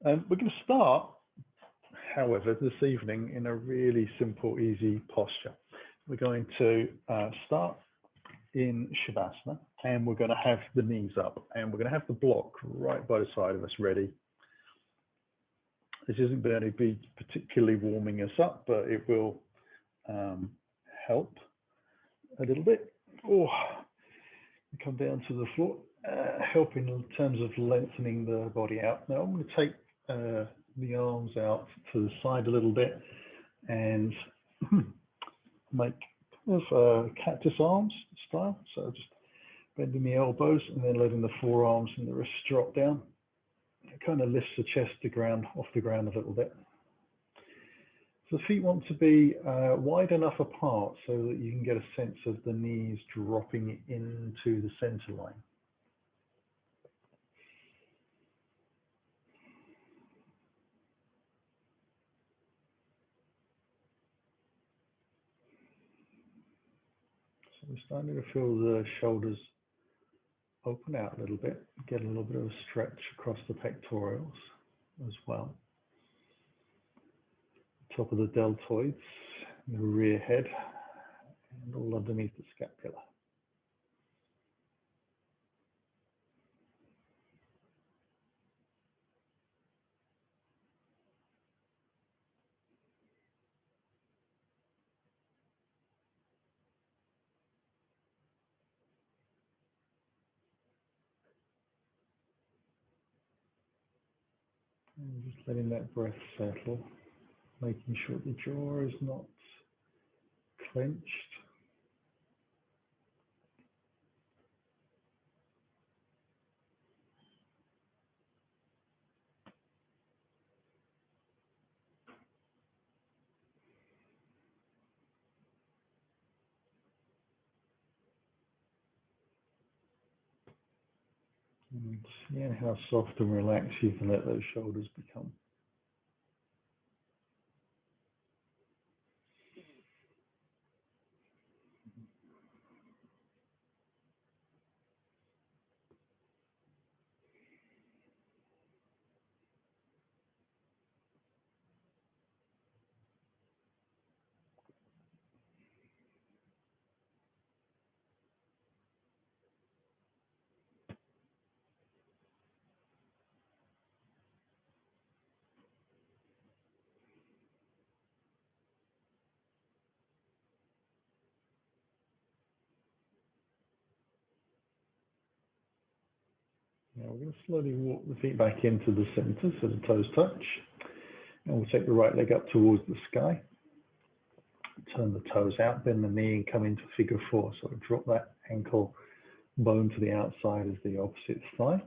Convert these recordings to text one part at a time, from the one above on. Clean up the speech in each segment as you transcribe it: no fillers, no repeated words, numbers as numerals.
We're going to start, however, this evening in a really simple, easy posture. We're going to start in Shavasana, and we're going to have the knees up, and we're going to have the block right by the side of us ready. This isn't going to be particularly warming us up, but it will help a little bit. Oh, come down to the floor, helping in terms of lengthening the body out. Now I'm going to take the arms out to the side a little bit and make kind of cactus arms style. So just bending the elbows and then letting the forearms and the wrists drop down. It kind of lifts the chest off the ground a little bit. So the feet want to be wide enough apart so that you can get a sense of the knees dropping into the center line. So we're starting to feel the shoulders open out a little bit, get a little bit of a stretch across the pectorals as well. Top of the deltoids, the rear head, and all underneath the scapula. And just letting that breath settle, making sure the jaw is not clenched. And seeing how soft and relaxed you can let those shoulders become. Now we're going to slowly walk the feet back into the center so the toes touch. And we'll take the right leg up towards the sky. Turn the toes out, bend the knee and come into figure four. So drop that ankle bone to the outside as the opposite thigh.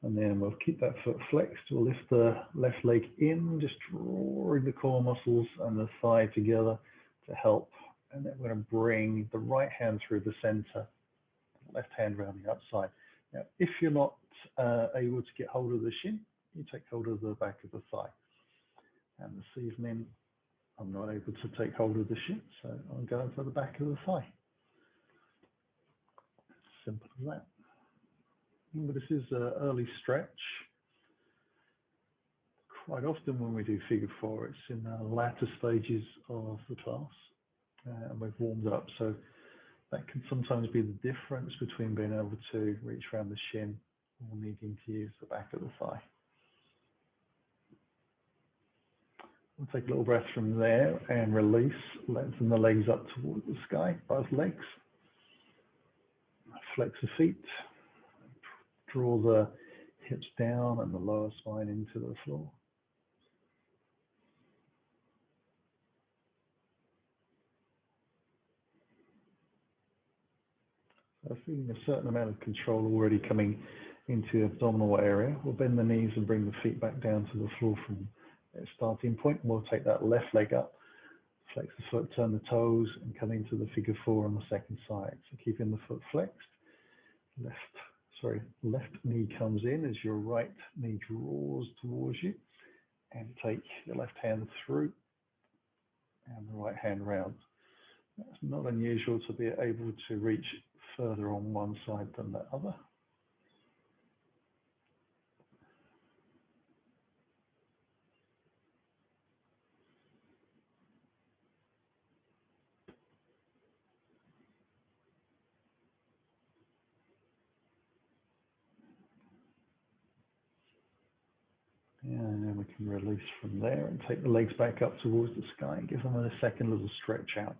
And then we'll keep that foot flexed. We'll lift the left leg in, just drawing the core muscles and the thigh together to help. And then we're going to bring the right hand through the center, left hand around the outside. Now, if you're not able to get hold of the shin, you take hold of the back of the thigh. And this evening, I'm not able to take hold of the shin, so I'm going for the back of the thigh. Simple as that. But this is an early stretch. Quite often when we do figure four, it's in the latter stages of the class, and we've warmed up. So that can sometimes be the difference between being able to reach around the shin or needing to use the back of the thigh. We'll take a little breath from there and release, lengthen the legs up towards the sky, both legs. Flex the feet, draw the hips down and the lower spine into the floor. So feeling a certain amount of control already coming into the abdominal area. We'll bend the knees and bring the feet back down to the floor from its starting point. We'll take that left leg up, flex the foot, turn the toes, and come into the figure four on the second side. So keeping the foot flexed. Left knee comes in as your right knee draws towards you, and take your left hand through and the right hand round. It's not unusual to be able to reach further on one side than the other. And we can release from there and take the legs back up towards the sky and give them a second little stretch out.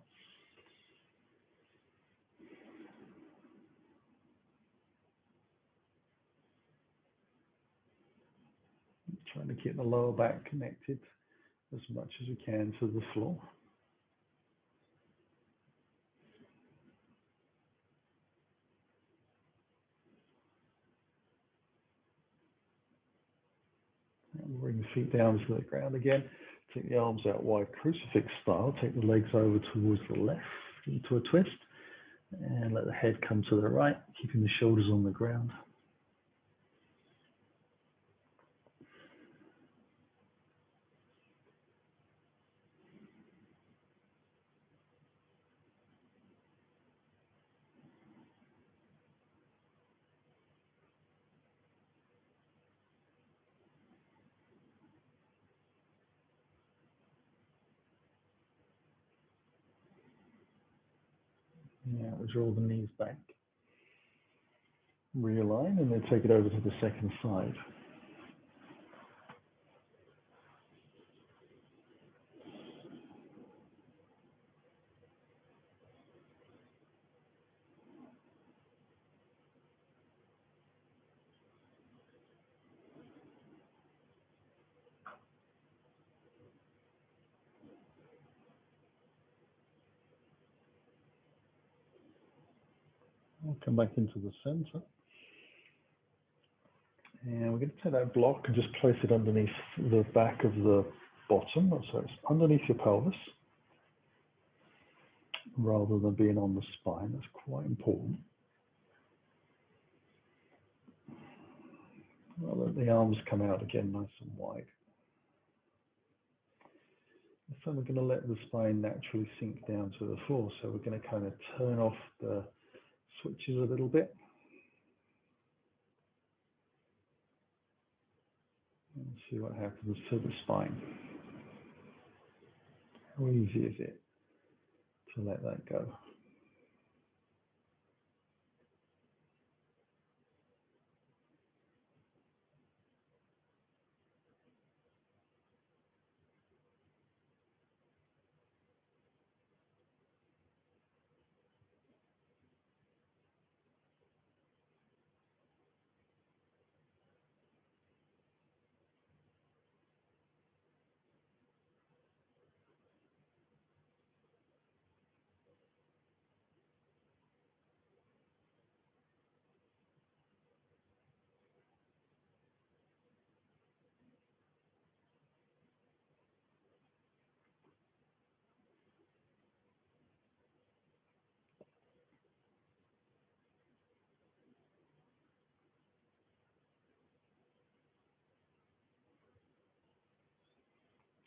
Trying to keep the lower back connected as much as we can to the floor. And bring the feet down to the ground again. Take the arms out wide, crucifix style. Take the legs over towards the left into a twist. And let the head come to the right, keeping the shoulders on the ground. Now we draw the knees back. Realign and then take it over to the second side. We'll come back into the center. And we're going to take that block and just place it underneath the back of the bottom. So it's underneath your pelvis rather than being on the spine. That's quite important. I'll let the arms come out again nice and wide. So we're going to let the spine naturally sink down to the floor. So we're going to kind of turn off the switches a little bit. And see what happens to the spine. How easy is it to let that go?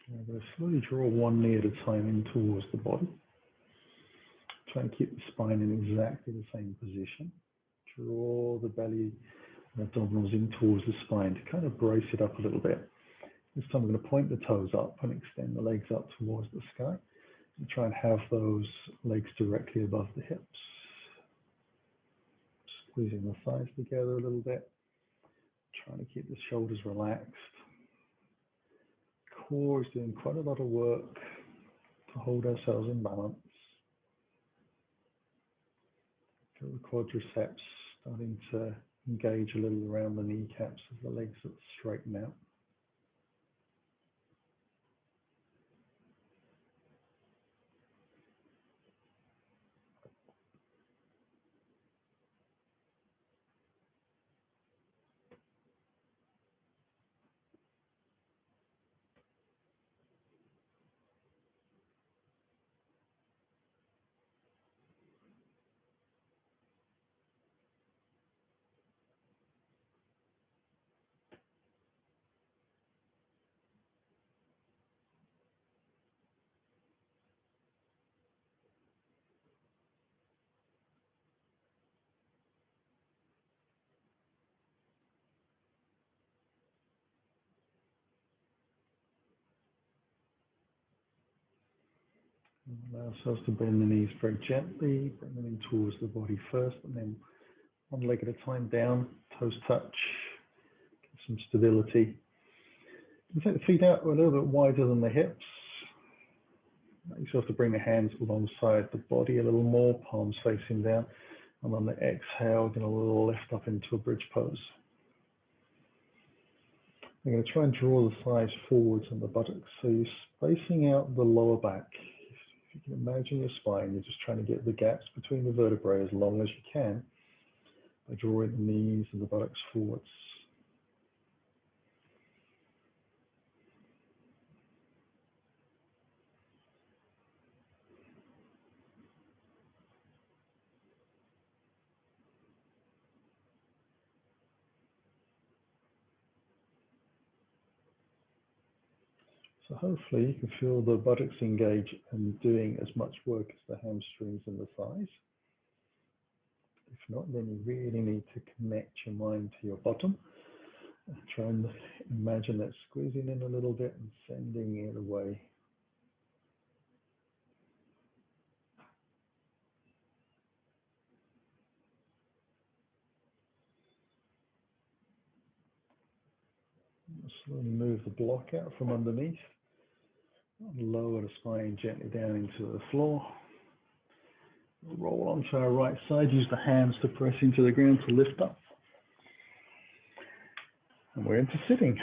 I'm going to slowly draw one knee at a time in towards the body. Try and keep the spine in exactly the same position. Draw the belly and abdominals in towards the spine to kind of brace it up a little bit. This time I'm going to point the toes up and extend the legs up towards the sky. And try and have those legs directly above the hips. Squeezing the thighs together a little bit. Trying to keep the shoulders relaxed. Core is doing quite a lot of work to hold ourselves in balance. Feel the quadriceps starting to engage a little around the kneecaps as the legs straighten out. Allow ourselves to bend the knees very gently, bring them in towards the body first, and then one leg at a time down, toes touch, get some stability. You take the feet out a little bit wider than the hips. You still have to bring the hands alongside the body a little more, palms facing down. And on the exhale, going to lift up into a bridge pose. I'm going to try and draw the thighs forwards and the buttocks. So you're spacing out the lower back. If you can imagine your spine, you're just trying to get the gaps between the vertebrae as long as you can by drawing the knees and the buttocks forwards. So hopefully you can feel the buttocks engage and doing as much work as the hamstrings and the thighs. If not, then you really need to connect your mind to your bottom. Try and imagine that squeezing in a little bit and sending it away. Slowly move the block out from underneath. Lower the spine gently down into the floor. Roll onto our right side. Use the hands to press into the ground to lift up. And we're into sitting.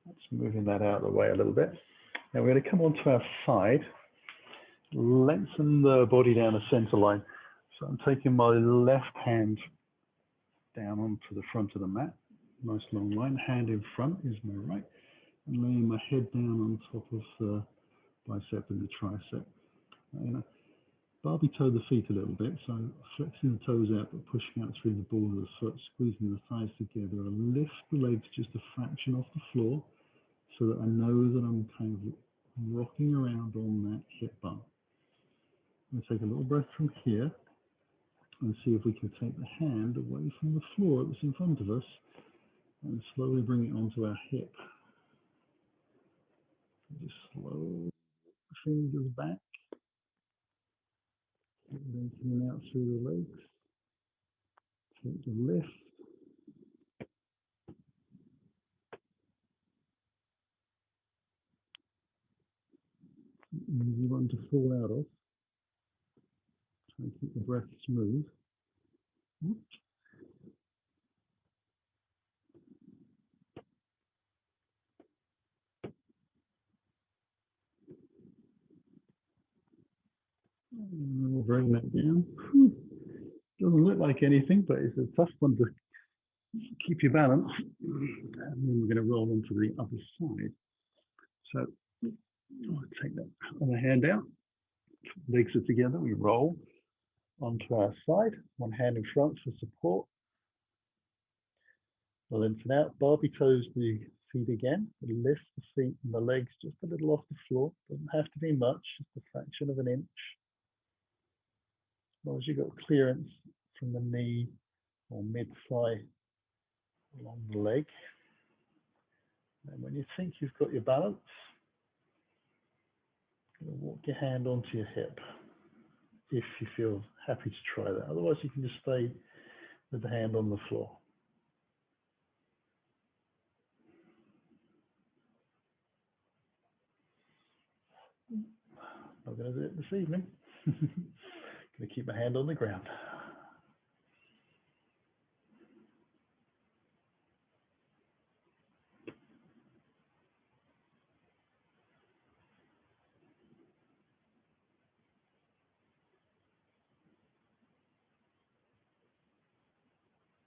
Let's moving that out of the way a little bit. Now we're going to come onto our side. Lengthen the body down the center line. So I'm taking my left hand down onto the front of the mat. Nice long line. Hand in front is my right. And laying my head down on top of the bicep and the tricep. Barbie toe the feet a little bit, so flexing the toes out but pushing out through the ball of the foot, squeezing the thighs together. I lift the legs just a fraction off the floor so that I know that I'm kind of rocking around on that hip bar. I'm going to take a little breath from here and see if we can take the hand away from the floor that's in front of us and slowly bring it onto our hip. Just slow fingers back, lengthening out through the legs. Take the lift. Easy one to fall out of. Try and keep the breath smooth. And we'll bring that down. Doesn't look like anything, but it's a tough one to keep your balance. And then we're going to roll onto the other side. So I'll take that other hand out. Legs are together. We roll onto our side. One hand in front for support. We'll lengthen out. Barbie toes the feet again. We lift the feet and the legs just a little off the floor. Doesn't have to be much, just a fraction of an inch. As long as you've got clearance from the knee or mid-thigh along the leg. And when you think you've got your balance, walk your hand onto your hip if you feel happy to try that. Otherwise, you can just stay with the hand on the floor. Not going to do it this evening. Going to keep my hand on the ground.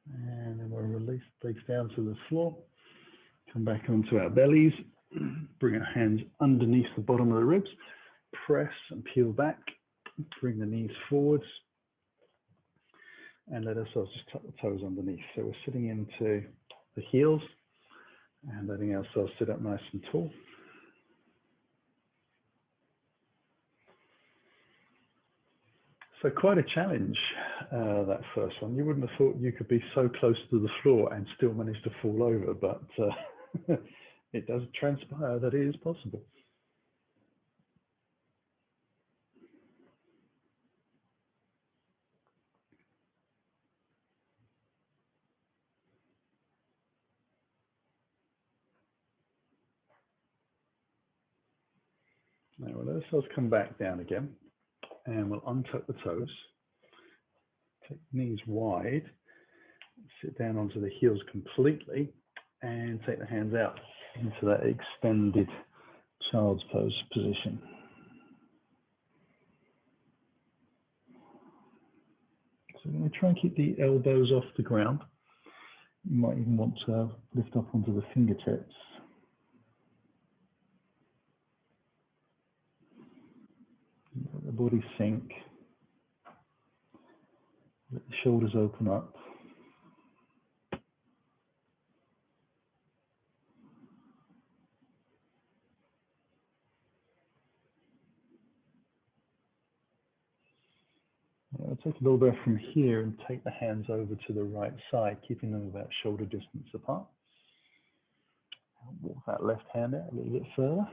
And then we'll release legs down to the floor. Come back onto our bellies. Bring our hands underneath the bottom of the ribs. Press and peel back. Bring the knees forwards. And let ourselves just tuck the toes underneath. So we're sitting into the heels and letting ourselves sit up nice and tall. So quite a challenge, that first one. You wouldn't have thought you could be so close to the floor and still manage to fall over, but it does transpire that it is possible. Now we'll let ourselves come back down again, and we'll untuck the toes, take the knees wide, sit down onto the heels completely, and take the hands out into that extended child's pose position. So we're going to try and keep the elbows off the ground. You might even want to lift up onto the fingertips. Let the body sink. Let the shoulders open up. I'll take a little breath from here and take the hands over to the right side, keeping them about shoulder distance apart. I'll walk that left hand out a little bit further.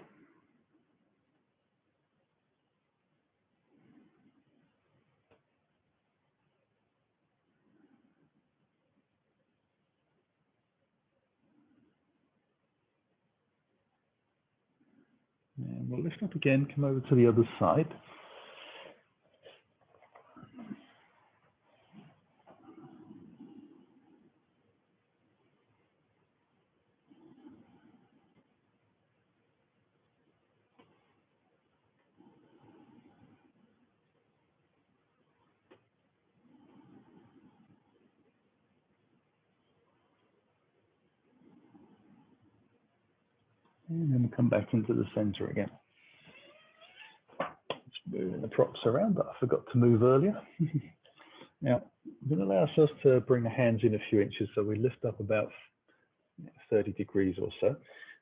And we'll lift up again, come over to the other side. And then we'll come back into the center again. Just moving the props around that I forgot to move earlier. Now, we're going to allow ourselves to bring the hands in a few inches, so we lift up about 30 degrees or so.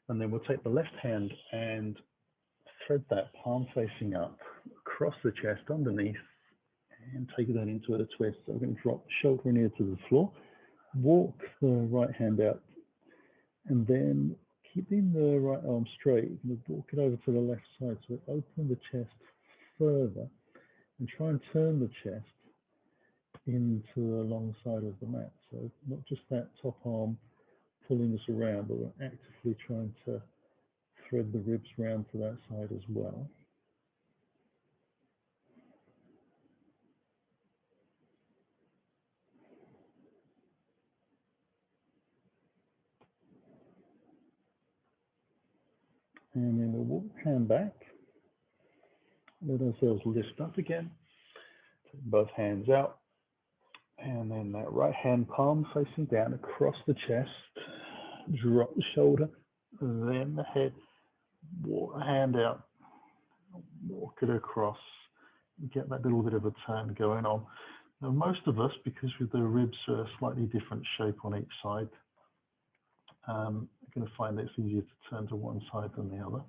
And then we'll take the left hand and thread that palm facing up across the chest underneath and take that into a twist. So we're going to drop the shoulder near to the floor, walk the right hand out, and then keeping the right arm straight, we'll walk it over to the left side. So we open the chest further and try and turn the chest into the long side of the mat. So not just that top arm pulling us around, but we're actively trying to thread the ribs round to that side as well. And then we'll walk the hand back, let ourselves lift up again, take both hands out, and then that right hand palm facing down across the chest, drop the shoulder, then the head, walk the hand out, walk it across, get that little bit of a turn going on. Now most of us, because with the ribs are a slightly different shape on each side, I'm going to find that it's easier to turn to one side than the other.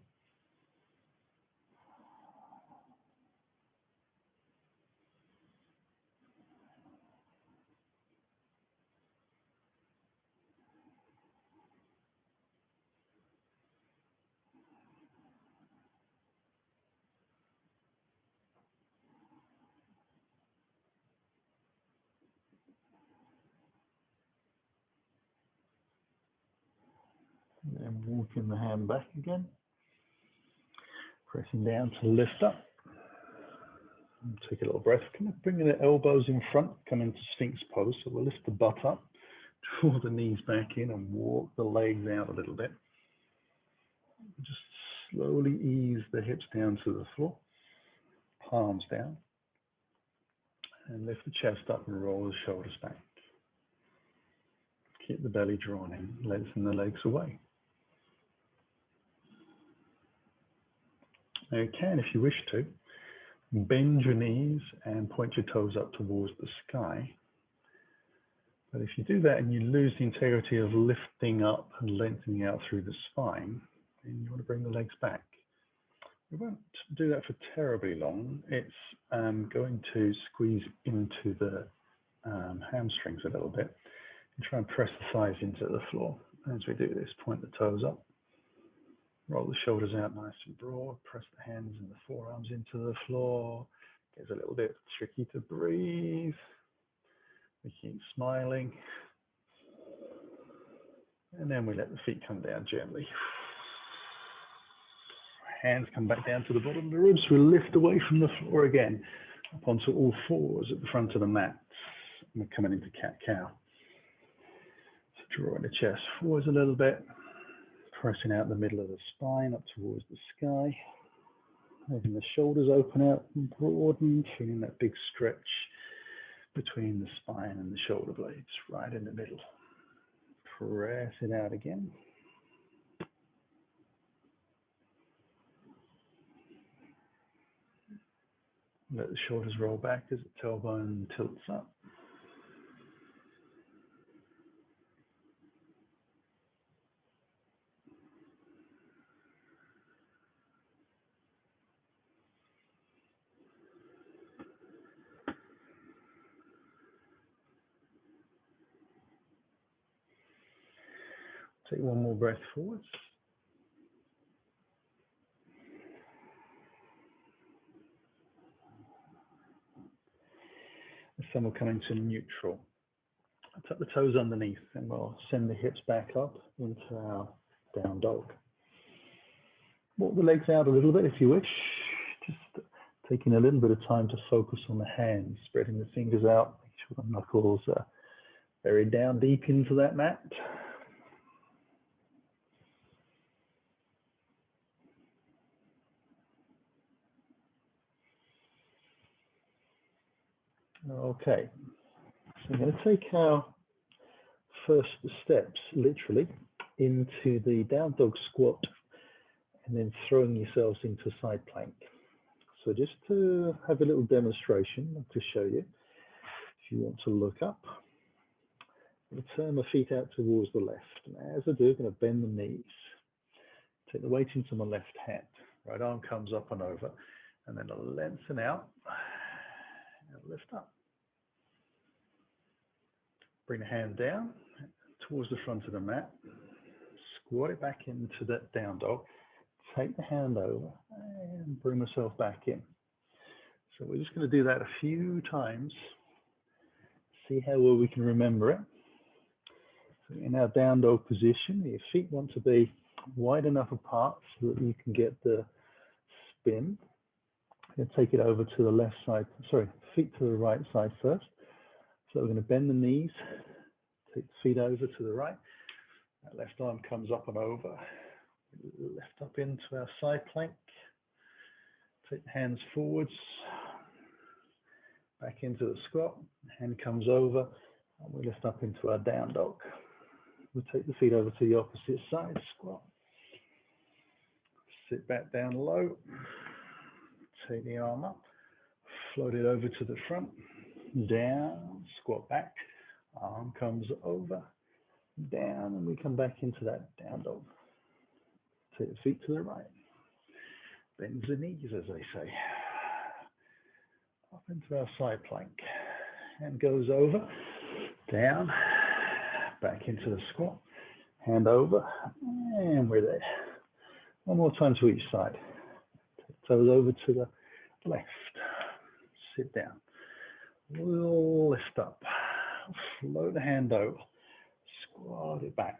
And walking the hand back again, pressing down to lift up. And take a little breath. Kind of bringing the elbows in front, come into Sphinx pose. So we'll lift the butt up, draw the knees back in, and walk the legs out a little bit. Just slowly ease the hips down to the floor, palms down, and lift the chest up and roll the shoulders back. Keep the belly drawn in, lengthen the legs away. Now you can, if you wish to, bend your knees and point your toes up towards the sky. But if you do that and you lose the integrity of lifting up and lengthening out through the spine, then you want to bring the legs back. We won't do that for terribly long. It's going to squeeze into the hamstrings a little bit and try and press the thighs into the floor. As we do this, point the toes up. Roll the shoulders out nice and broad, press the hands and the forearms into the floor. It's a little bit tricky to breathe. We keep smiling. And then we let the feet come down gently. Hands come back down to the bottom of the ribs. We lift away from the floor again, up onto all fours at the front of the mat. And we're coming into cat-cow. So drawing the chest forwards a little bit, pressing out the middle of the spine up towards the sky. Letting the shoulders open out and broaden, feeling that big stretch between the spine and the shoulder blades, right in the middle. Press it out again. Let the shoulders roll back as the tailbone tilts up. Take one more breath forwards. And then we'll come into neutral. Tuck the toes underneath and we'll send the hips back up into our down dog. Walk the legs out a little bit if you wish. Just taking a little bit of time to focus on the hands, spreading the fingers out, make sure the knuckles are buried down deep into that mat. Okay, so I'm going to take our first steps literally into the down dog squat and then throwing yourselves into side plank. So just to have a little demonstration to show you, if you want to look up, I'm going to turn my feet out towards the left. And as I do, I'm going to bend the knees. Take the weight into my left hand. Right arm comes up and over, and then I'll lengthen out and lift up. Bring the hand down towards the front of the mat. Squat it back into that down dog. Take the hand over and bring myself back in. So we're just going to do that a few times. See how well we can remember it. So in our down dog position, your feet want to be wide enough apart so that you can get the spin. And take it over to the left side, sorry, feet to the right side first. So we're going to bend the knees, take the feet over to the right. That left arm comes up and over. Lift up into our side plank. Take the hands forwards, back into the squat. Hand comes over, and we lift up into our down dog. We'll take the feet over to the opposite side, squat. Sit back down low. Take the arm up, float it over to the front. Down, squat back, arm comes over, down, and we come back into that down dog. Take the feet to the right, bends the knees, as they say. Up into our side plank, hand goes over, down, back into the squat, hand over, and we're there. One more time to each side. Take toes over to the left, sit down. We'll lift up, float the hand over, squat it back.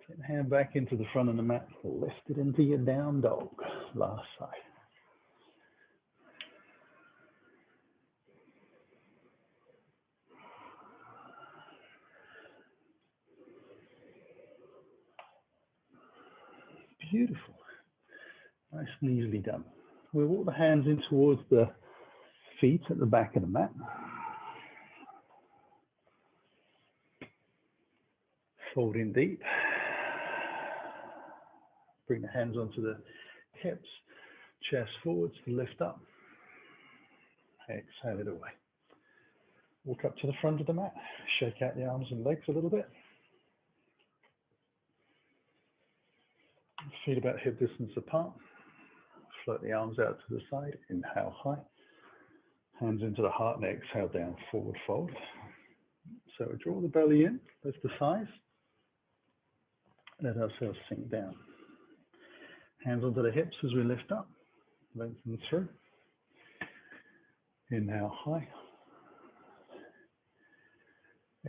Take the hand back into the front of the mat, lift it into your down dog, last side. Beautiful, nice and easily done. We'll walk the hands in towards the feet at the back of the mat. Fold in deep. Bring the hands onto the hips, chest forwards to lift up. Exhale it away. Walk up to the front of the mat. Shake out the arms and legs a little bit. Feet about hip distance apart. Float the arms out to the side. Inhale high. Hands into the heart and exhale down, forward fold. So we draw the belly in, lift the thighs. Let ourselves sink down. Hands onto the hips as we lift up. Lengthen through. Inhale high.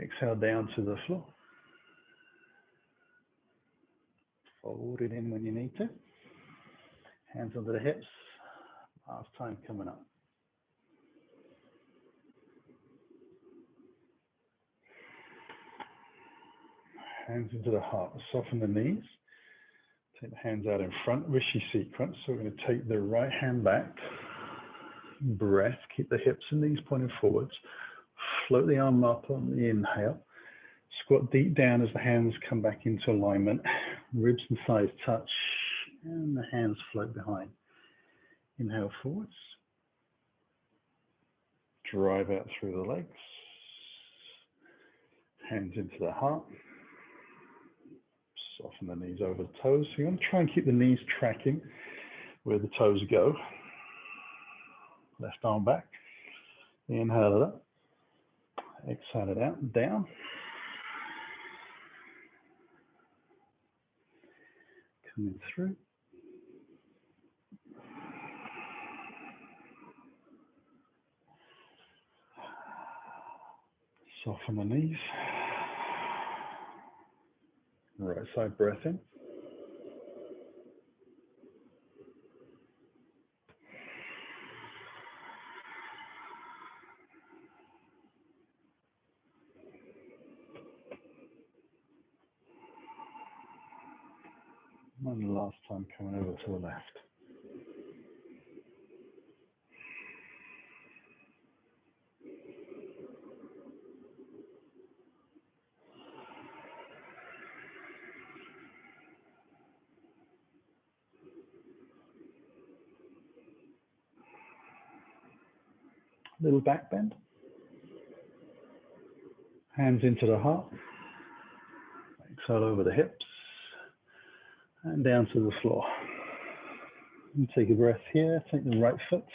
Exhale down to the floor. Fold it in when you need to. Hands under the hips. Last time coming up. Hands into the heart. Soften the knees. Take the hands out in front, Rishi sequence. So we're going to take the right hand back. Breath. Keep the hips and knees pointing forwards. Float the arm up on the inhale. Squat deep down as the hands come back into alignment. Ribs and thighs touch. And the hands float behind. Inhale forwards. Drive out through the legs. Hands into the heart. Soften the knees over the toes. So you want to try and keep the knees tracking where the toes go. Left arm back. Inhale it up. Exhale it out. Down. Coming through. Soften the knees. Right side breath in. And the last time coming over to the left. Little back bend. Hands into the heart. Exhale over the hips. And down to the floor. And take a breath here. Take the right foot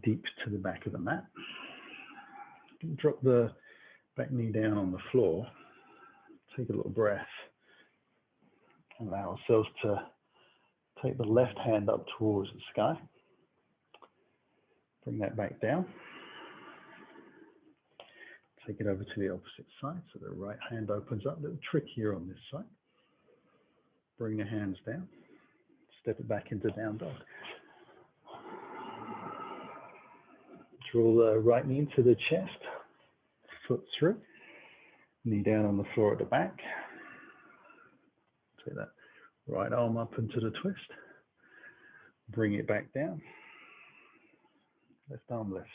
deep to the back of the mat. Drop the back knee down on the floor. Take a little breath. Allow ourselves to take the left hand up towards the sky. Bring that back down. Take it over to the opposite side. So the right hand opens up. A little trick here on this side. Bring the hands down. Step it back into down dog. Draw the right knee into the chest. Foot through. Knee down on the floor at the back. Take that right arm up into the twist. Bring it back down. Left arm lifts.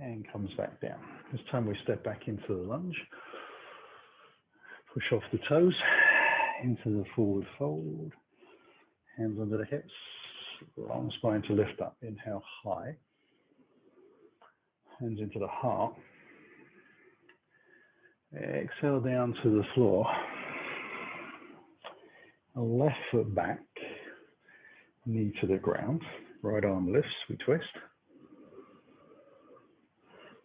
And comes back down. This time we step back into the lunge. Push off the toes. Into the forward fold. Hands under the hips. Long spine to lift up. Inhale high. Hands into the heart. Exhale down to the floor. Left foot back. Knee to the ground. Right arm lifts. We twist.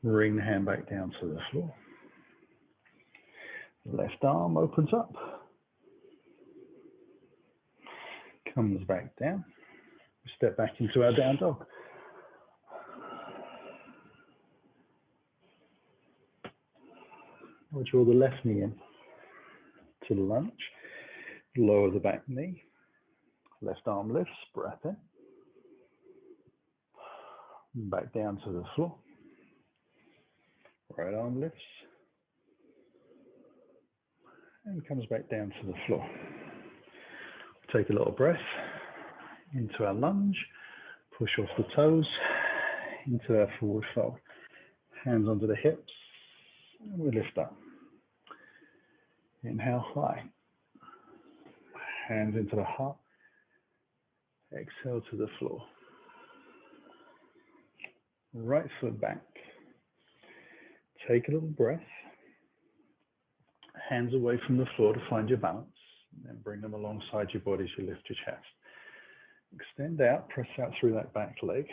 Bring the hand back down to the floor. Left arm opens up. Comes back down. Step back into our down dog. We'll draw the left knee in to the lunge. Lower the back knee. Left arm lifts. Breath in. Back down to the floor. Right arm lifts. And comes back down to the floor. Take a little breath into our lunge. Push off the toes into our forward fold. Hands onto the hips. And we lift up. Inhale high. Hands into the heart. Exhale to the floor. Right foot back. Take a little breath. Hands away from the floor to find your balance. And then bring them alongside your body as you lift your chest. Extend out, press out through that back leg.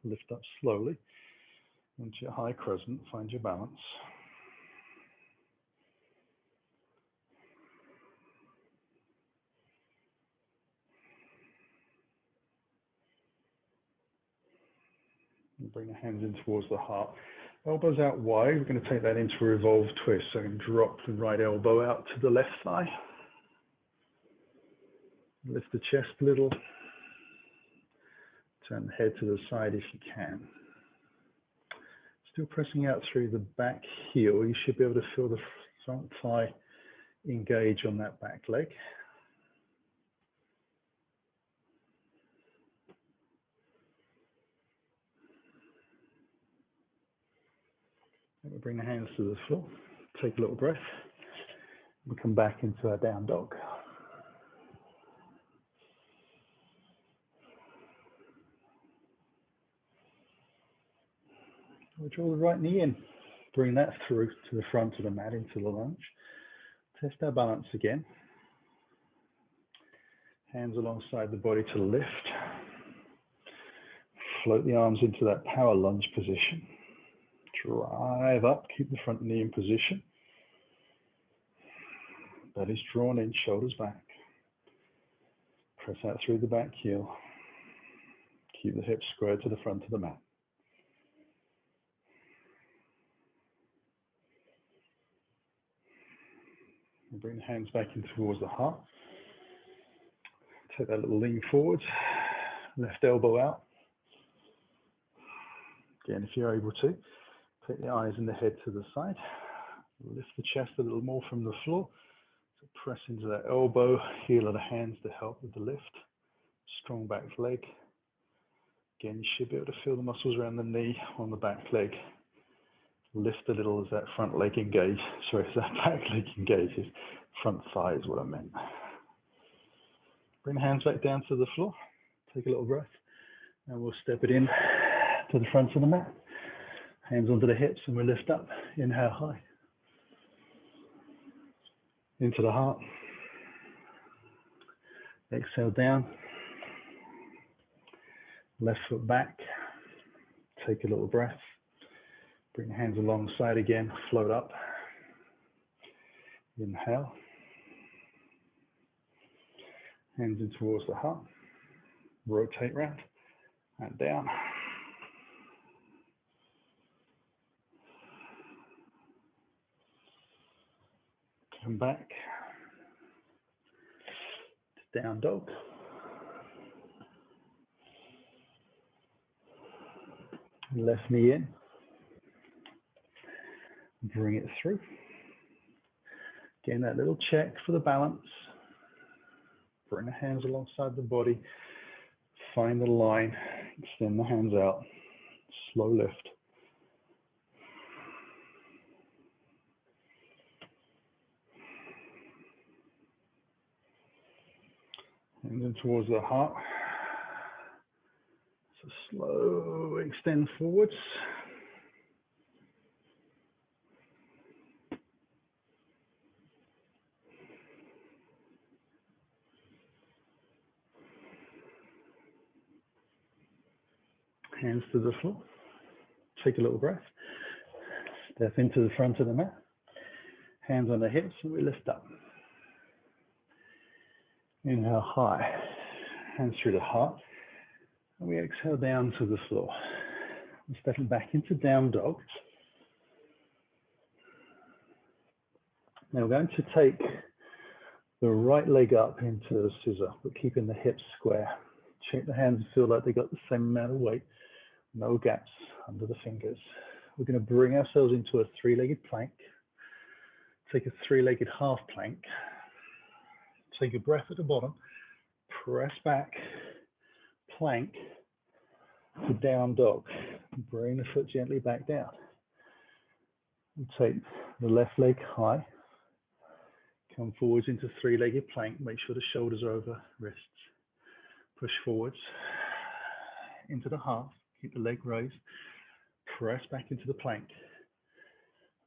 Lift up slowly into your high crescent. Find your balance. And bring the hands in towards the heart. Elbows out wide. We're going to take that into a revolved twist. So you can drop the right elbow out to the left thigh. Lift the chest a little. Turn the head to the side if you can. Still pressing out through the back heel. You should be able to feel the front thigh engage on that back leg. We'll bring the hands to the floor. Take a little breath. We'll come back into our down dog. We'll draw the right knee in. Bring that through to the front of the mat into the lunge. Test our balance again. Hands alongside the body to lift. Float the arms into that power lunge position. Drive up, keep the front knee in position. Belly's drawn in, shoulders back. Press out through the back heel. Keep the hips squared to the front of the mat. And bring the hands back in towards the heart. Take that little lean forward. Left elbow out. Again, if you're able to, take the eyes and the head to the side. Lift the chest a little more from the floor. So press into that elbow, heel of the hands to help with the lift. Strong back leg. Again, you should be able to feel the muscles around the knee on the back leg. Lift a little as that front leg engages. Sorry, as that back leg engages. Front thigh is what I meant. Bring the hands back down to the floor. Take a little breath. And we'll step it in to the front of the mat. Hands onto the hips and we lift up. Inhale high. Into the heart. Exhale down. Left foot back. Take a little breath. Bring the hands alongside again. Float up. Inhale. Hands in towards the heart. Rotate round and down. Come back to down dog. Left knee in. Bring it through. Again, that little check for the balance. Bring the hands alongside the body. Find the line. Extend the hands out. Slow lift. And then towards the heart. So slow extend forwards. Hands to the floor. Take a little breath. Step into the front of the mat. Hands on the hips and we lift up. Inhale high. Hands through the heart. And we exhale down to the floor. We're stepping back into down dog. Now we're going to take the right leg up into a scissor, but keeping the hips square. Check the hands and feel like they got the same amount of weight. No gaps under the fingers. We're going to bring ourselves into a three-legged plank. Take a three-legged half plank. Take a breath at the bottom. Press back. Plank to down dog. Bring the foot gently back down. And take the left leg high. Come forwards into three-legged plank. Make sure the shoulders are over wrists. Push forwards into the half. Keep the leg raised. Press back into the plank.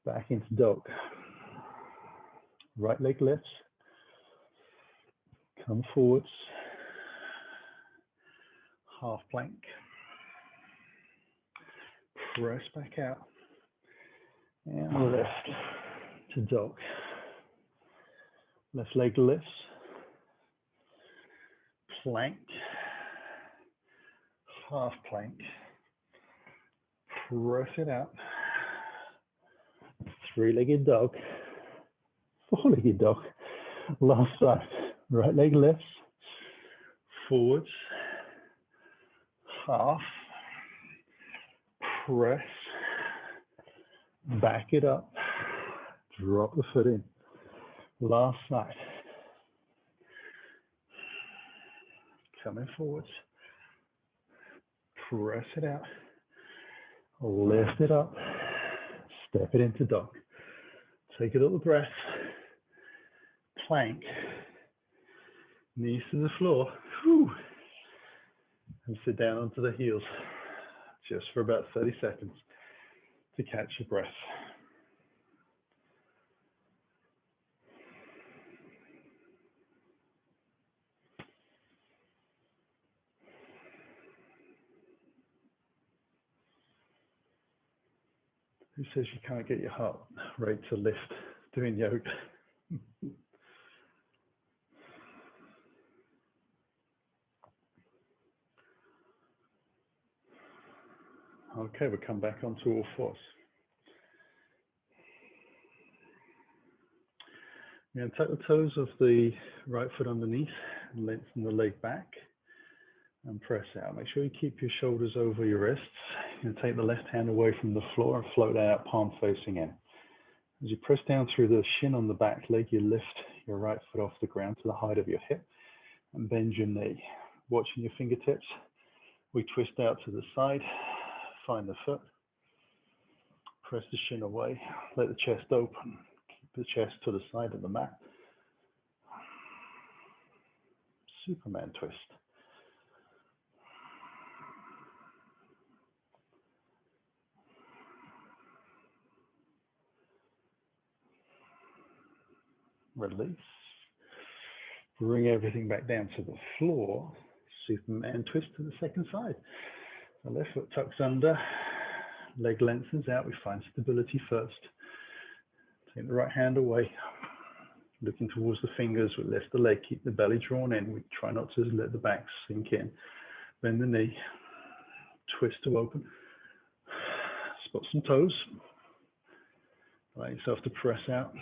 Back into dog. Right leg lifts. Come forwards. Half plank. Press back out. And lift to dog. Left leg lifts. Plank. Half plank. Press it out. Three-legged dog. Four-legged dog. Last side. Right leg lifts. forwards, half, press, back it up, drop the foot in, last side, coming forwards, press it out, lift it up, step it into dog, take a little breath, plank, knees to the floor, whew, and sit down onto the heels just for about 30 seconds to catch your breath. Who says you can't get your heart rate to lift doing yoga? Okay, we'll come back onto all fours. We're going to take the toes of the right foot underneath and lengthen the leg back and press out. Make sure you keep your shoulders over your wrists. You're going to take the left hand away from the floor and float out, palm facing in. As you press down through the shin on the back leg, you lift your right foot off the ground to the height of your hip and bend your knee. Watching your fingertips, we twist out to the side, find the foot, press the shin away, let the chest open, keep the chest to the side of the mat. Superman twist. Release. Bring everything back down to the floor. Superman twist to the second side. The left foot tucks under, leg lengthens out. We find stability first. Take the right hand away. Looking towards the fingers, we lift the leg, keep the belly drawn in. We try not to let the back sink in. Bend the knee, twist to open. Spot some toes. Allow yourself to press out.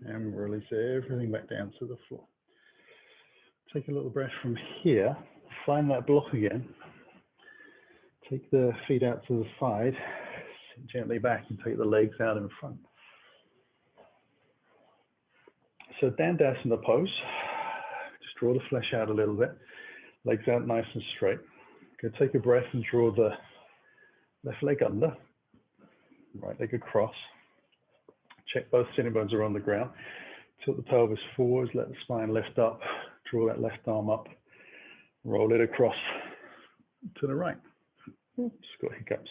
And release everything back down to the floor. Take a little breath from here. Find that block again. Take the feet out to the side. Sit gently back and take the legs out in front. So Dandasana pose. Just draw the flesh out a little bit. Legs out nice and straight. Go take a breath and draw the left leg under. Right leg across. Check both sitting bones are on the ground. Tilt the pelvis forwards, let the spine lift up. Draw that left arm up. Roll it across to the right. Oops, got hiccups.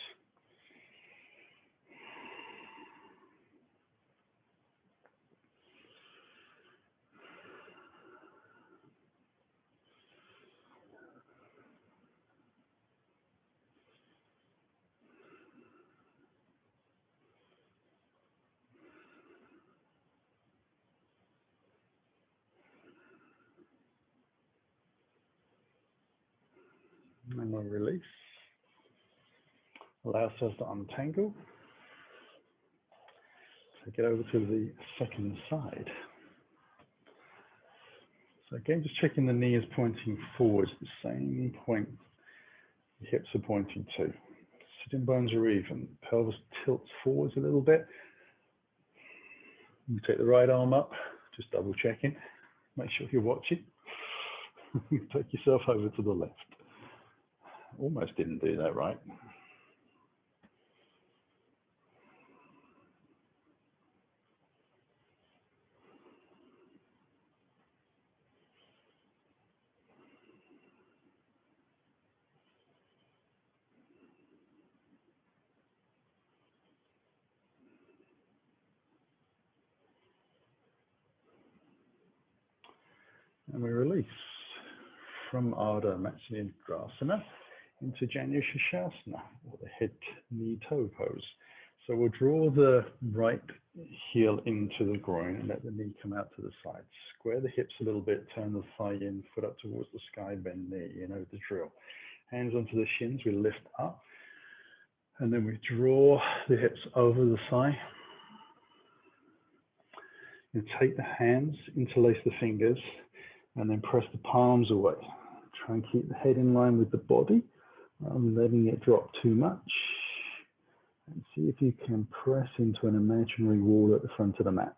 And we'll release. Allow ourselves to untangle. Take it over to the second side. So again, just checking the knee is pointing forwards, the same point the hips are pointing to. Sitting bones are even. Pelvis tilts forwards a little bit. You take the right arm up, just double checking. Make sure you're watching. Take yourself over to the left. Almost didn't do that right. And we release from Ardha Matsyendrasana into Janu Shirshasana, or the head knee toe pose. So we'll draw the right heel into the groin and let the knee come out to the side. Square the hips a little bit, turn the thigh in, foot up towards the sky, bend knee, you know the drill. Hands onto the shins, we lift up, and then we draw the hips over the thigh. You take the hands, interlace the fingers, and then press the palms away. Try and keep the head in line with the body, letting it drop too much. And see if you can press into an imaginary wall at the front of the mat.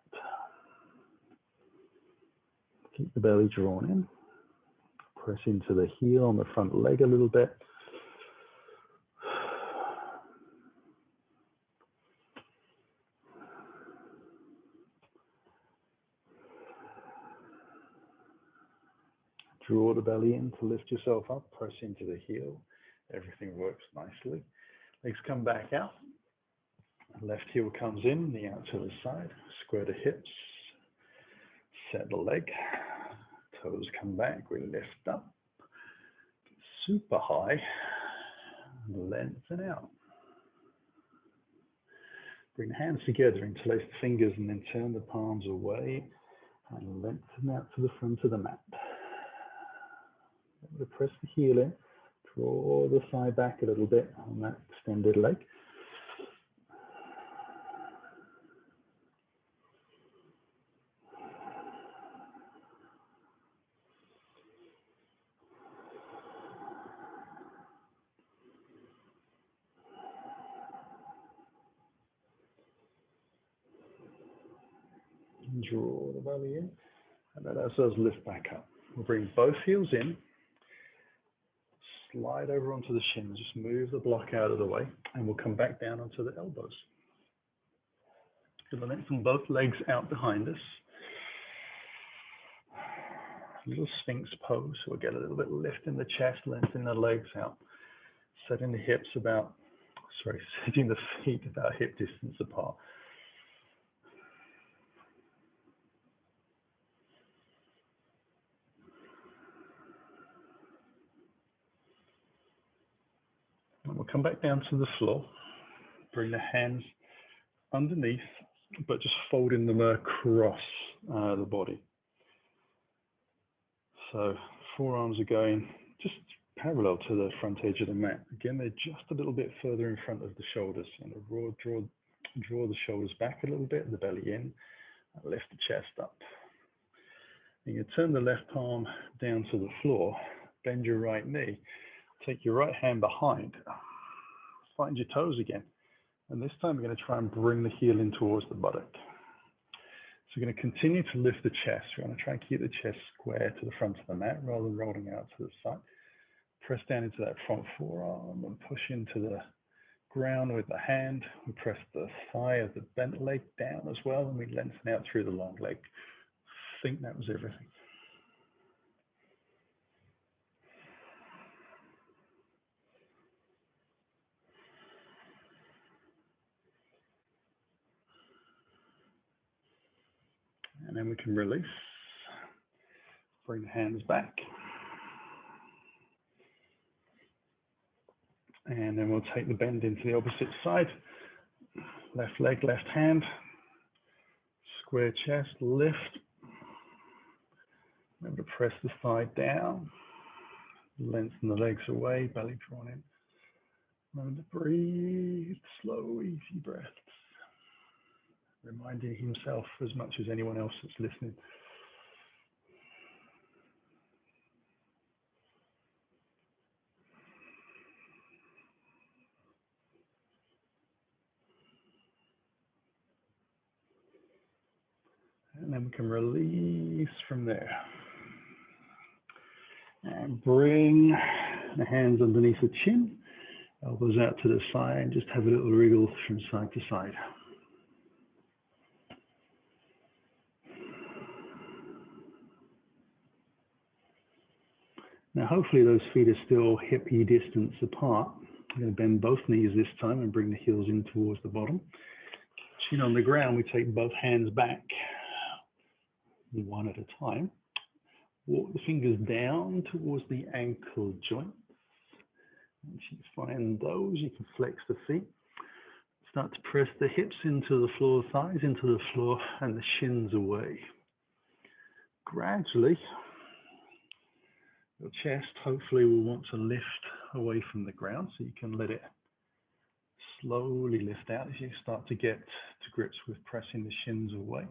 Keep the belly drawn in. Press into the heel on the front leg a little bit. Draw the belly in to lift yourself up. Press into the heel. Everything works nicely. Legs come back out. Left heel comes in, knee out to the side. Square the hips. Set the leg. Toes come back. We lift up. Super high. Lengthen out. Bring the hands together, interlace the fingers, and then turn the palms away and lengthen out to the front of the mat. Press the heel in. Draw the thigh back a little bit on that extended leg. Draw the belly in, and let ourselves lift back up. We'll bring both heels in, slide over onto the shins, just move the block out of the way, and we'll come back down onto the elbows. Going to lengthen both legs out behind us. A little Sphinx pose, so we'll get a little bit lift in the chest, lengthen the legs out, setting the hips about, setting the feet about hip distance apart. And we'll come back down to the floor, bring the hands underneath, but just folding them across the body. So forearms are going just parallel to the front edge of the mat. Again, they're just a little bit further in front of the shoulders. And draw the shoulders back a little bit, the belly in, lift the chest up. And you turn the left palm down to the floor, bend your right knee, take your right hand behind, find your toes again. And this time we're going to try and bring the heel in towards the buttock. So we're going to continue to lift the chest. We're going to try and keep the chest square to the front of the mat rather than rolling out to the side. Press down into that front forearm and push into the ground with the hand. We press the thigh of the bent leg down as well, and we lengthen out through the long leg. I think that was everything. And then we can release. Bring the hands back. And then we'll take the bend into the opposite side. Left leg, left hand. Square chest, lift. Remember to press the thigh down. Lengthen the legs away, belly drawn in. Remember to breathe, slow, easy breaths. Reminding himself as much as anyone else that's listening. And then we can release from there. And bring the hands underneath the chin, elbows out to the side, and just have a little wriggle from side to side. Now, hopefully those feet are still hip-y distance apart. I'm going to bend both knees this time and bring the heels in towards the bottom. Chin on the ground, we take both hands back, one at a time. Walk the fingers down towards the ankle joints. Once you find those, you can flex the feet. Start to press the hips into the floor, thighs into the floor, and the shins away. Gradually, your chest hopefully will want to lift away from the ground, so you can let it slowly lift out as you start to get to grips with pressing the shins away.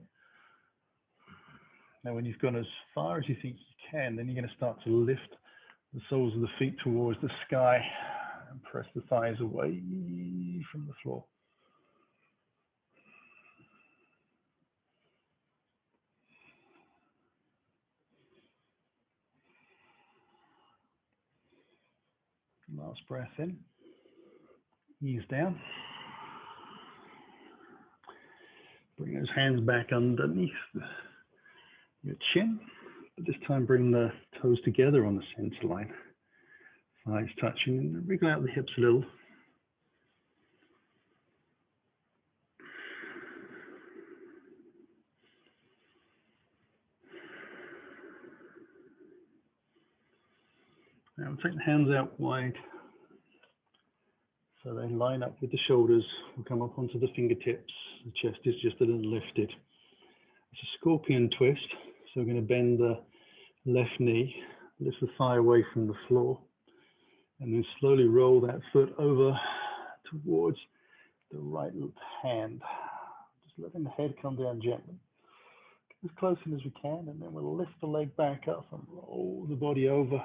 Now, when you've gone as far as you think you can, then you're going to start to lift the soles of the feet towards the sky and press the thighs away from the floor. Last breath in, ease down. Bring those hands back underneath your chin, but this time bring the toes together on the center line. Thighs touching, and wriggle out the hips a little. Now take the hands out wide so they line up with the shoulders. We'll come up onto the fingertips. The chest is just a little lifted. It's a scorpion twist, so we're going to bend the left knee, lift the thigh away from the floor, and then slowly roll that foot over towards the right hand. Just letting the head come down gently. Get as close in as we can, and then we'll lift the leg back up and roll the body over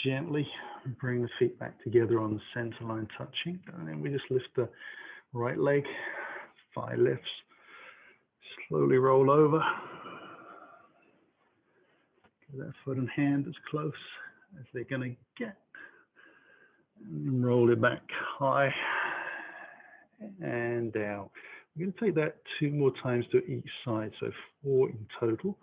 gently. Bring the feet back together on the center line touching, and then we just lift the right leg, thigh lifts, slowly roll over. Get that foot and hand as close as they're going to get, and roll it back high and down. We're going to take that 2 more times to each side, so 4 in total.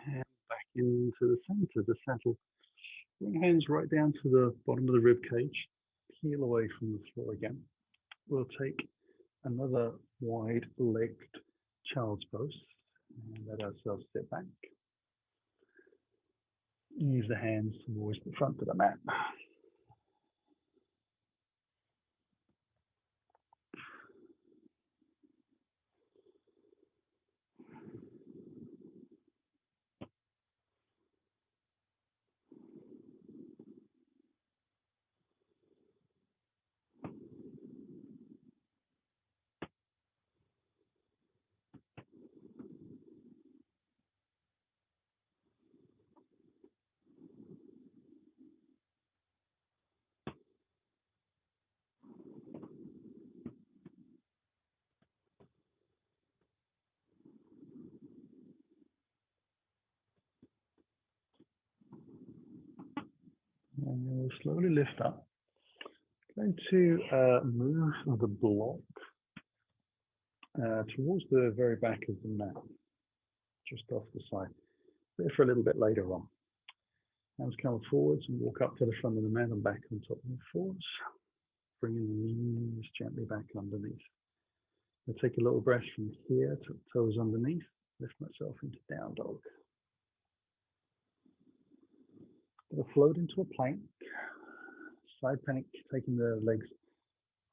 And back into the center, the saddle. Bring hands right down to the bottom of the rib cage. Peel away from the floor again. We'll take another wide-legged child's pose and let ourselves sit back. Use the hands towards the front of the mat. And we'll slowly lift up. Going to move the block towards the very back of the mat, just off the side. There for a little bit later on. Hands come forwards and walk up to the front of the mat and back on top of the fours. Bringing the knees gently back underneath. I'll take a little breath from here to toes underneath. Lift myself into down dog. I'll float into a plank. Side plank, taking the legs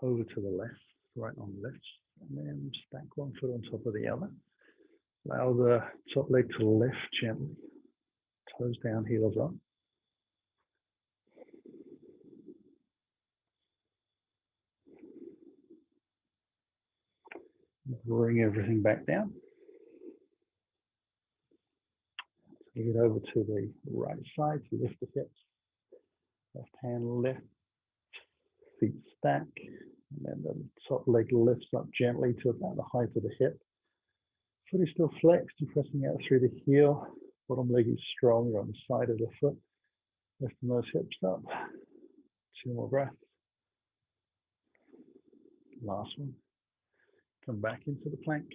over to the left, right on the left, and then stack one foot on top of the other. Allow the top leg to lift gently. Toes down, heels up. Bring everything back down. Take it over to the right side, lift the hips. Left hand lift, feet stack, and then the top leg lifts up gently to about the height of the hip. Foot is still flexed, you're pressing out through the heel. Bottom leg is stronger on the side of the foot. Lifting those hips up. 2 more breaths. Last one. Come back into the plank.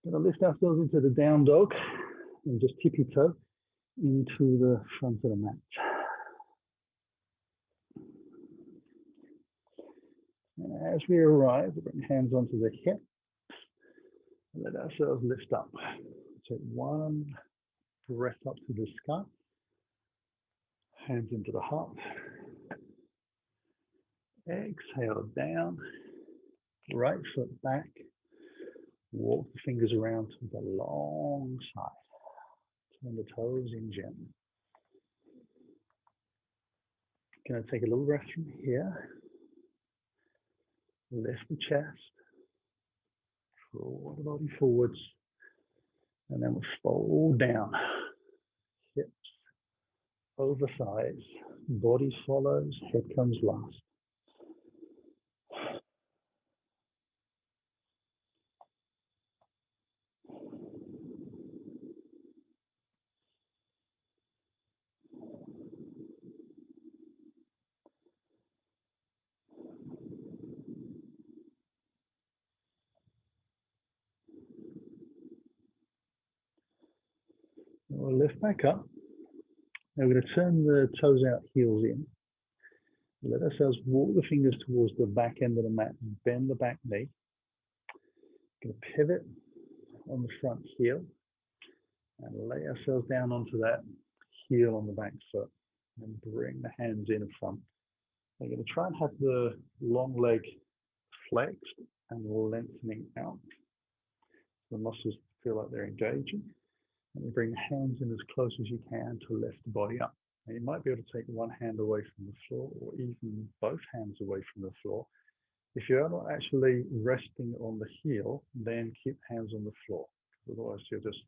Going to lift ourselves into the down dog and just tippy toe into the front of the mat. And as we arrive, we bring hands onto the hip and let ourselves lift up. Take 1 breath up to the sky. Hands into the heart. Exhale down. Right foot back. Walk the fingers around to the long side. Turn the toes in gently. Going to take a little breath from here. Lift the chest. Draw the body forwards. And then we'll fold down. Hips over thighs. Body follows. Head comes last. We'll lift back up. Now we're going to turn the toes out, heels in. Let ourselves walk the fingers towards the back end of the mat and bend the back knee. Going to pivot on the front heel and lay ourselves down onto that heel on the back foot and bring the hands in front. We're going to try and have the long leg flexed and lengthening out. The muscles feel like they're engaging. And you bring the hands in as close as you can to lift the body up. Now you might be able to take 1 hand away from the floor or even both hands away from the floor. If you're not actually resting on the heel, then keep hands on the floor. Otherwise you'll just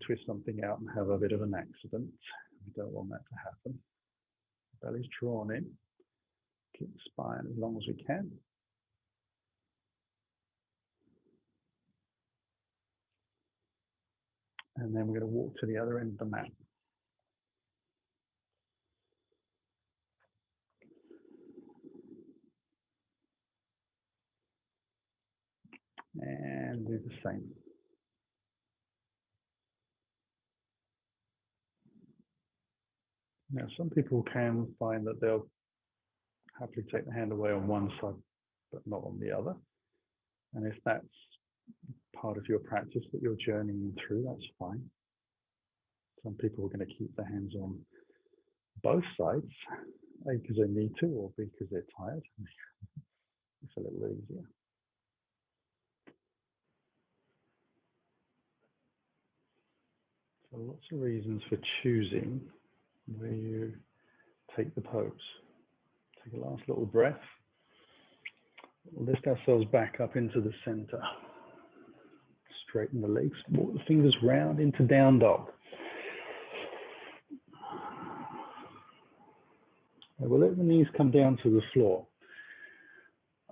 twist something out and have a bit of an accident. We don't want that to happen. Belly's drawn in. Keep the spine as long as we can. And then we're going to walk to the other end of the mat. And do the same. Now, some people can find that they'll happily take the hand away on one side, but not on the other. And if that's part of your practice that you're journeying through, that's fine. Some people are going to keep their hands on both sides, A, because they need to, or B, because they're tired. It's a little easier. So lots of reasons for choosing where you take the pose. Take a last little breath. Lift ourselves back up into the center. Straighten the legs, walk the fingers round into down dog. Now we'll let the knees come down to the floor.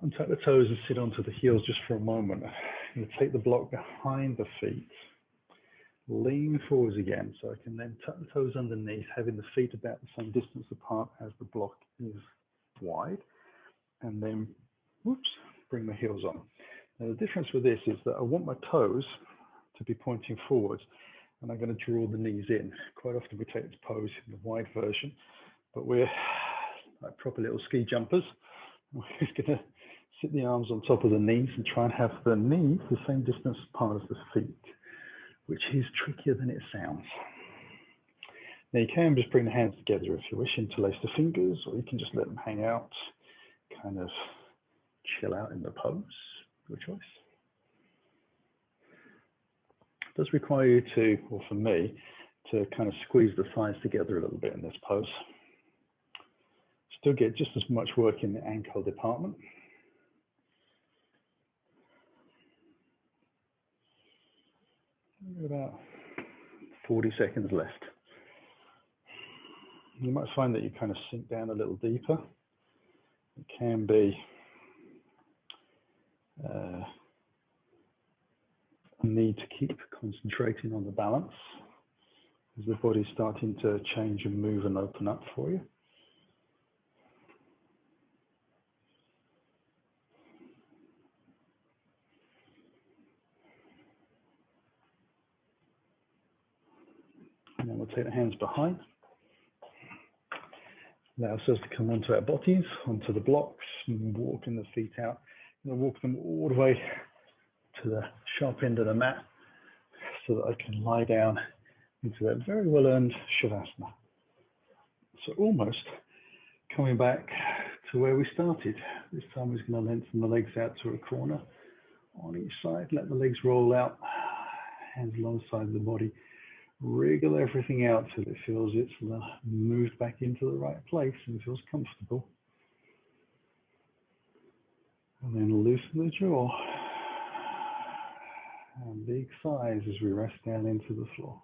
Untuck the toes and sit onto the heels just for a moment. You take the block behind the feet. Lean forwards again, so I can then tuck the toes underneath, having the feet about the same distance apart as the block is wide. And then, whoops, bring the heels on. Now the difference with this is that I want my toes to be pointing forwards, and I'm going to draw the knees in. Quite often we take this pose in the wide version, but we're like proper little ski jumpers. We're just going to sit the arms on top of the knees and try and have the knees the same distance apart as the feet, which is trickier than it sounds. Now you can just bring the hands together if you wish, interlace the fingers, or you can just let them hang out, kind of chill out in the pose, your choice. It does require you to, or for me, to kind of squeeze the thighs together a little bit in this pose. Still get just as much work in the ankle department. About 40 seconds left. You might find that you kind of sink down a little deeper. It can be a need to keep concentrating on the balance as the body's starting to change and move and open up for you. And then we'll take the hands behind. Allow ourselves to come onto our bodies, onto the blocks, and walking the feet out. And walk them all the way to the sharp end of the mat so that I can lie down into that very well-earned Shavasana. So almost coming back to where we started. This time we're going to lengthen the legs out to a corner on each side. Let the legs roll out, hands alongside the body. Wriggle everything out till it feels it's moved back into the right place and feels comfortable. And then loosen the jaw. And big sighs as we rest down into the floor.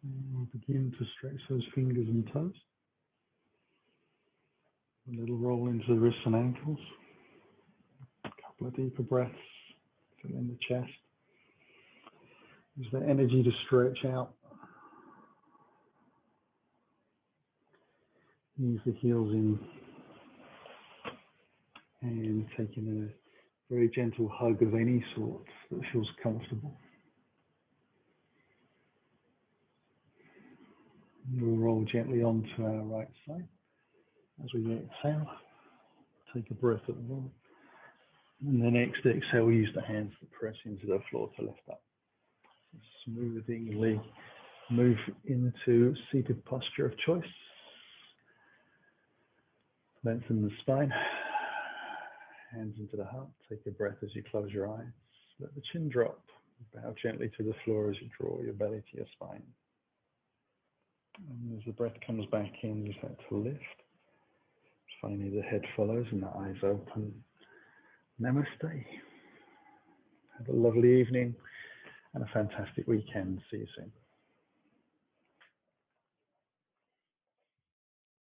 And we'll begin to stretch those fingers and toes. A little roll into the wrists and ankles. A couple of deeper breaths, fill in the chest. Use the energy to stretch out. Ease the heels in and taking a very gentle hug of any sort that feels comfortable. We'll roll gently onto our right side. As we exhale, take a breath at the moment. And then next exhale, use the hands to press into the floor to lift up. Smoothingly move into seated posture of choice. Lengthen the spine. Hands into the heart. Take a breath as you close your eyes. Let the chin drop. Bow gently to the floor as you draw your belly to your spine. And as the breath comes back in, just have to lift. Finally, the head follows and the eyes open. Namaste. Have a lovely evening and a fantastic weekend. See you soon.